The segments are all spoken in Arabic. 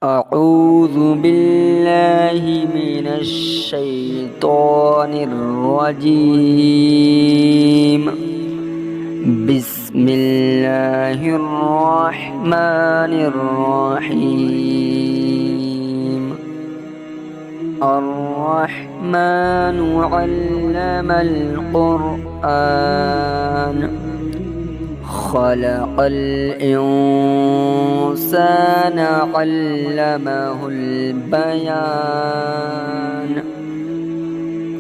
أعوذ بالله من الشيطان الرجيم. بسم الله الرحمن الرحيم. الرحمن علم القرآن خلق الإنسان علمه البيان.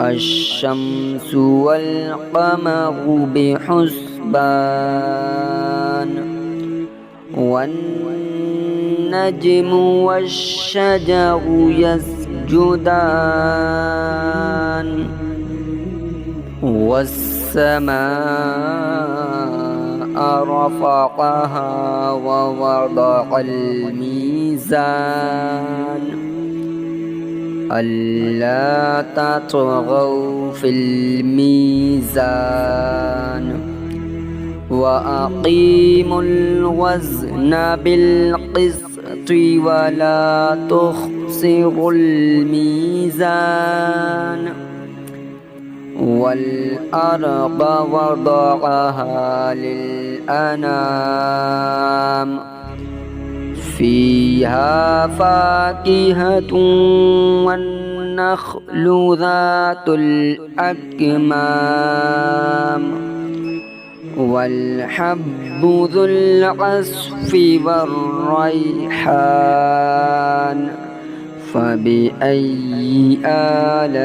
الشمس والقمر بحسبان والنجم والشجر يسجدان والسماء رفعها ووضع الميزان ألا تطغوا في الميزان وأقيموا الوزن بالقسط ولا تخسروا الميزان. والأرض وضعها للأنام فيها فاكهة والنخل ذات الأكمام والحب ذو العصف والريحان. فبأي آلاء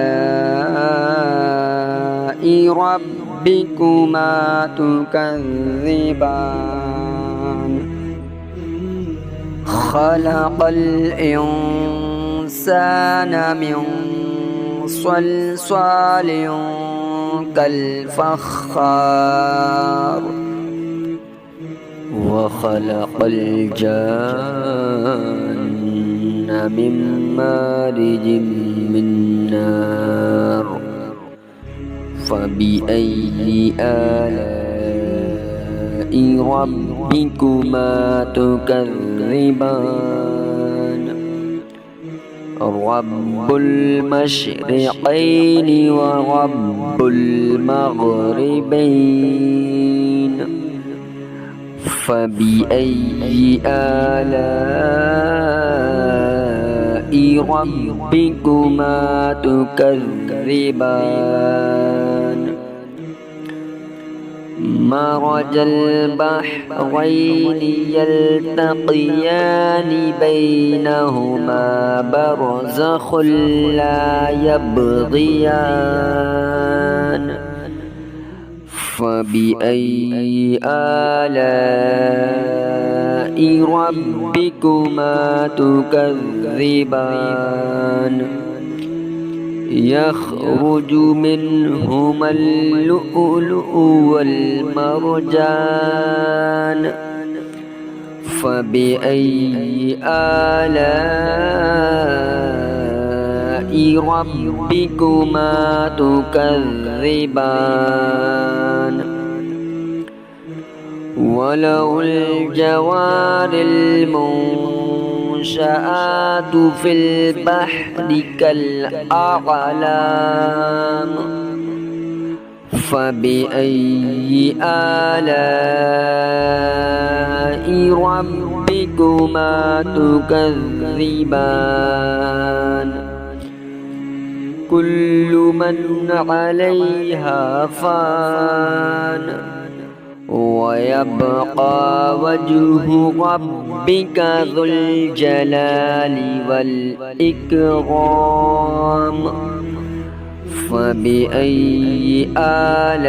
ربكما تكذبان؟ خلق الإنسان من صلصال كالفخار وخلق الجان من مارج من نار. فبأي آلاء ربكما تكذبان؟ رب المشرقين ورب المغربين. فبأي آلاء ربكما تكذبان؟ مرج البحرين يلتقيان بينهما برزخ لا يبغيان. فبأي آلاء ربكما تكذبان؟ يخرج منهما اللؤلؤ والمرجان. فبأي آلاء ربكما تكذبان؟ وله الجوار المنشآت في البحر كالأعلام. فبأي آلاء ربكما تكذبان؟ كل من عليها فان ويبقى وجه ربك ذو الجلال والإكرام. فبأي آلاء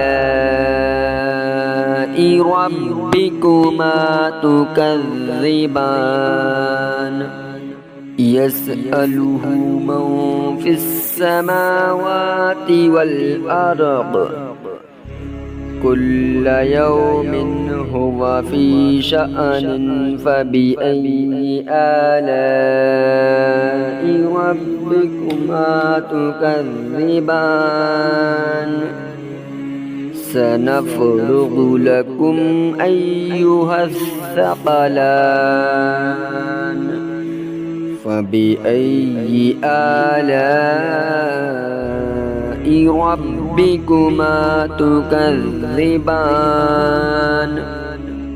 ربكما تكذبان؟ يسأله من في السماوات والأرض كل يوم هو في شأن. فبأي آلاء ربكما تكذبان؟ سنفرغ لكم أيها الثقلان فبأي آلاء ربكما تكذبان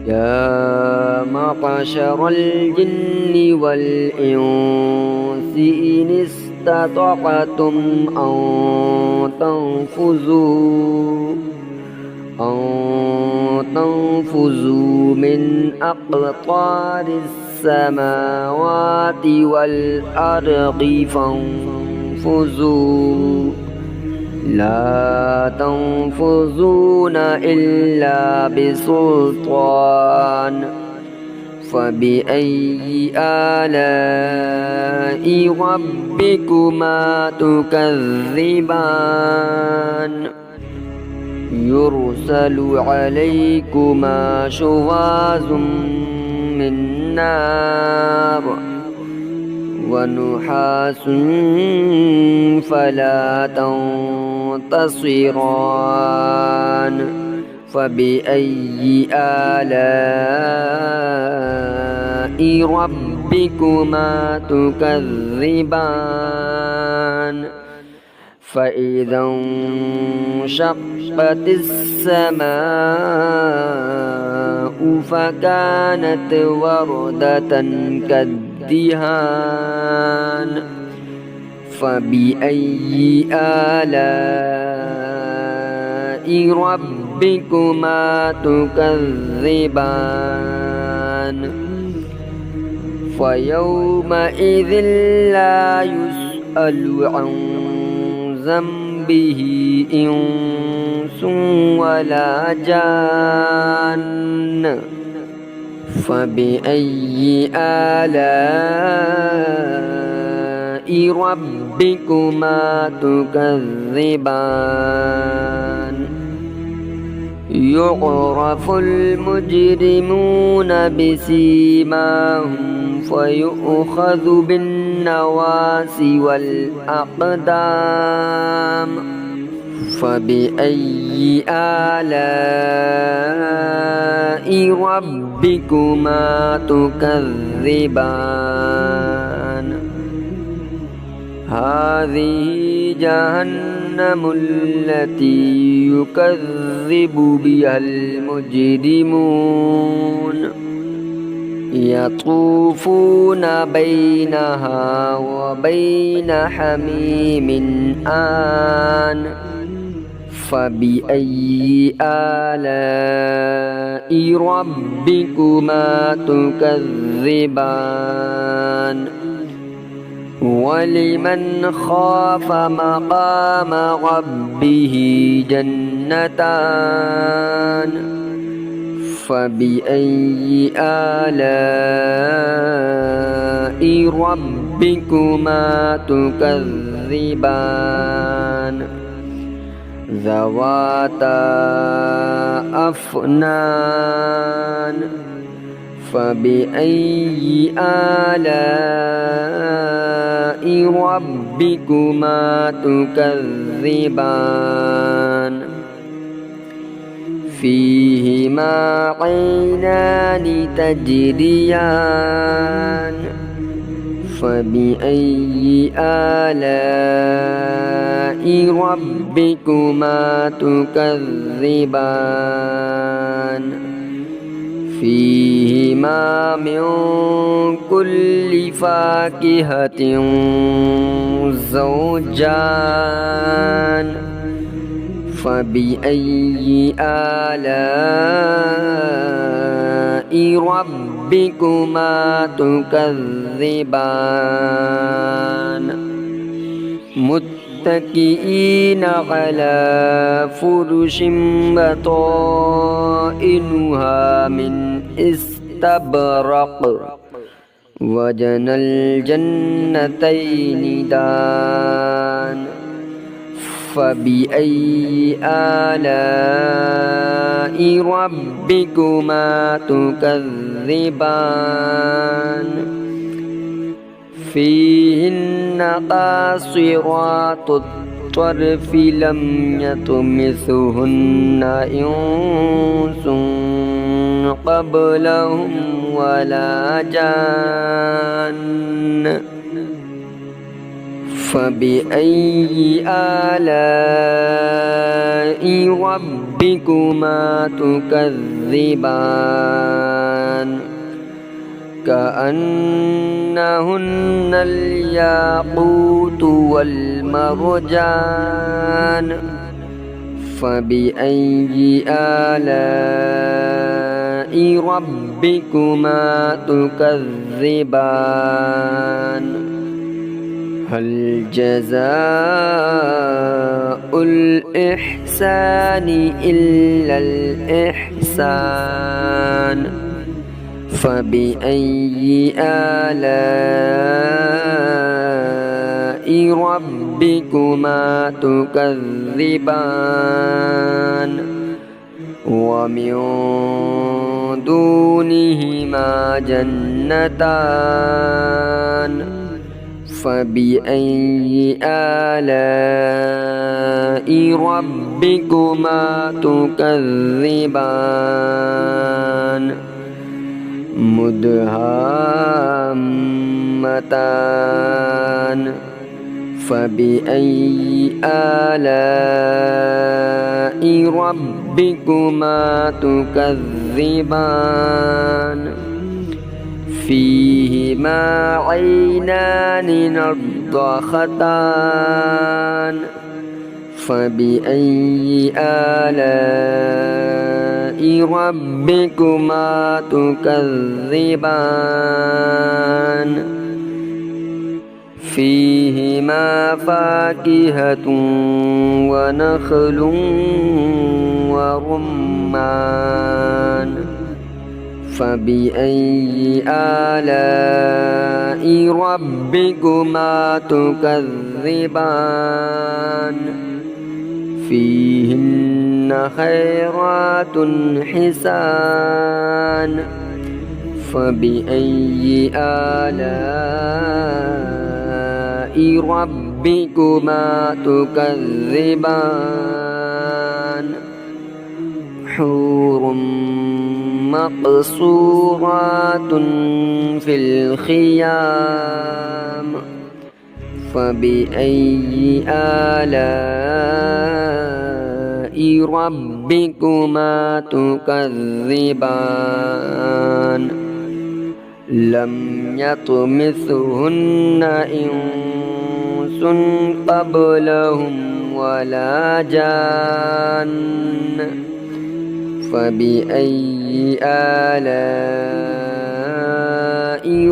يا معشر الجن والإنس إن استطعتم أن تنفذوا من أقطار السماوات والأرض فانفذوا لا تنفذون إلا بسلطان فبأي آلاء ربكما تكذبان يرسل عليكما شواظ من نار ونحاس فلا تنتصران فبأي آلاء ربكما تكذبان فإذا انشقت السماء فكانت وردة كالدهان فبأي آلاء ربكما تكذبان فيومئذ لا يسأل عن ذنبه إنس ولا جان فبأي آلاء ربكما تكذبان يعرف المجرمون بسيماهم فيؤخذ بالنواصي والأقدام فبأي آلاء ربكما تكذبان هذه جهنم التي يكذب بها المجرمون يطوفون بينها وبين حميم آن فبأي آلاء ربكما تكذبان ولمن خاف مقام ربه جنتان فبأي آلاء ربكما تكذبان ذواتا أفنان فبأي آلاء ربكما تكذبان فيهما عينان تجريان فبأي آلاء ربكما تكذبان فيهما من كل فاكهة زوجان فبأي آلاء ربكما تكذبان متكئين على فرش بطائنها من استبرق وجنى الجنتين دان فبأي آلاء ربكما تكذبان فيهن قاصرات الطرف لم يطمثهن إنس قبلهم ولا جان فبأي آلاء ربكما تكذبان كأنهن الياقوت والمرجان فبأي آلاء ربكما تكذبان هل جزاء الإحسان إلا الإحسان فبأي آلاء ربكما تكذبان ومن دونهما جنتان فبأي آلاء ربكما تكذبان مدهامتان فبأي آلاء ربكما تكذبان فيهما عينان نضاختان فبأي آلاء ربكما تكذبان فيهما فاكهة ونخل ورمان فبأي آلاء ربكما تكذبان فيهن خيرات حسان فبأي آلاء ربكما تكذبان حور مقصورات في الخيام فبأي آلاء ربكما تكذبان لم يطمثهن إنس قبلهم ولا جان فبأي آلاء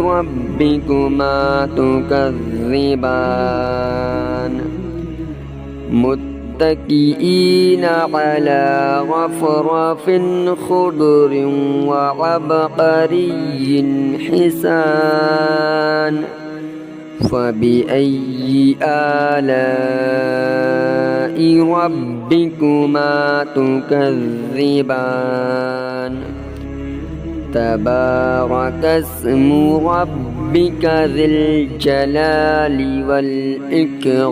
ربكما تكذبان متكئين على رفرف خضر وعبقري حسان فبأي آلاء ربكما تكذبان تبارك اسم ربك ذي الجلال والإكرام